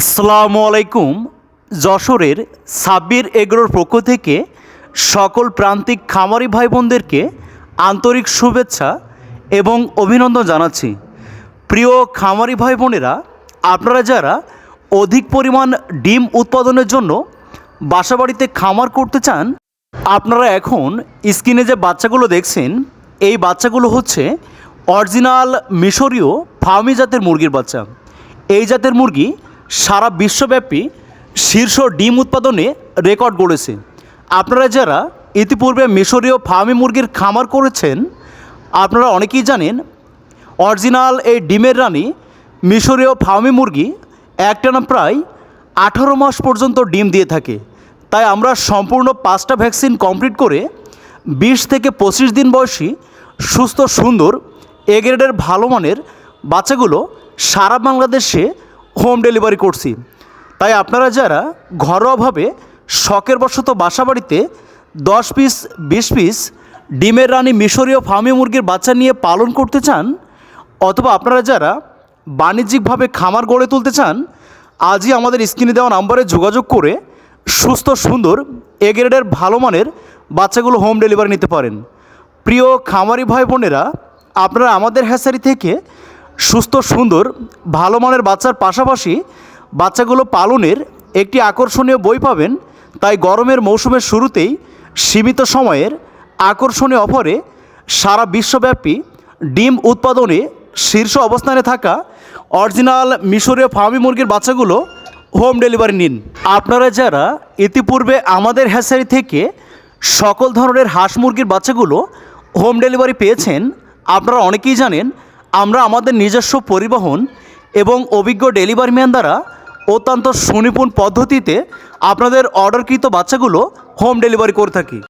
আসসালামু আলাইকুম। যশোরের সাব্বির এগ্রোর পক্ষ থেকে সকল প্রান্তিক খামারি ভাই বোনদেরকে আন্তরিক শুভেচ্ছা এবং অভিনন্দন জানাচ্ছি। প্রিয় খামারি ভাই বোনেরা, আপনারা যারা অধিক পরিমাণ ডিম উৎপাদনের জন্য বাসাবাড়িতে খামার করতে চান, আপনারা এখন স্ক্রিনে যে বাচ্চাগুলো দেখছেন, এই বাচ্চাগুলো হচ্ছে অরিজিনাল মিশরীয় ফার্মি জাতের মুরগির বাচ্চা। এই জাতের মুরগি সারা বিশ্বব্যাপী শীর্ষ ডিম উৎপাদনে রেকর্ড গড়েছে। আপনারা যারা ইতিপূর্বে মিশরীয় ফার্মি মুরগির খামার করেছেন, আপনারা অনেকেই জানেন অরিজিনাল এই ডিমের রানী মিশরীয় ফার্মি মুরগি একটানা প্রায় 18 মাস পর্যন্ত ডিম দিয়ে থাকে। তাই আমরা সম্পূর্ণ 5টা ভ্যাকসিন কমপ্লিট করে 20 থেকে 25 দিন বয়সী সুস্থ সুন্দর এ গ্রেডের ভালো মানের বাচ্চাগুলো সারা বাংলাদেশে হোম ডেলিভারি করছি। তাই আপনারা যারা ঘরোয়াভাবে শখের বশত বাসাবাড়িতে 10 পিস 20 পিস ডিমের রানী মিশরীয় ফার্মি মুরগির বাচ্চা নিয়ে পালন করতে চান, অথবা আপনারা যারা বাণিজ্যিকভাবে খামার গড়ে তুলতে চান, আজই আমাদের স্ক্রিনে দেওয়া নাম্বারে যোগাযোগ করে সুস্থ সুন্দর এ গ্রেডের ভালো মানের বাচ্চাগুলো হোম ডেলিভারি নিতে পারেন। প্রিয় খামারি ভাই বোনেরা, আপনারা আমাদের হ্যাচারি থেকে সুস্থ সুন্দর ভালো মানের বাচ্চার পাশাপাশি বাচ্চাগুলো পালনের একটি আকর্ষণীয় বই পাবেন। তাই গরমের মৌসুমের শুরুতেই সীমিত সময়ের আকর্ষণীয় অফারে সারা বিশ্বব্যাপী ডিম উৎপাদনে শীর্ষ অবস্থানে থাকা অরিজিনাল মিশরীয় ফার্মি মুরগির বাচ্চাগুলো হোম ডেলিভারি নিন। আপনারা যারা ইতিপূর্বে আমাদের হ্যাচারি থেকে সকল ধরনের হাঁস মুরগির বাচ্চাগুলো হোম ডেলিভারি পেয়েছেন, আপনারা অনেকেই জানেন আমরা আমাদের নিজস্ব পরিবহন এবং অভিজ্ঞ ডেলিভারি ম্যান দ্বারা অত্যন্ত সুনিপুণ পদ্ধতিতে আপনাদের অর্ডারকৃত বাচ্চাগুলো হোম ডেলিভারি করে থাকি।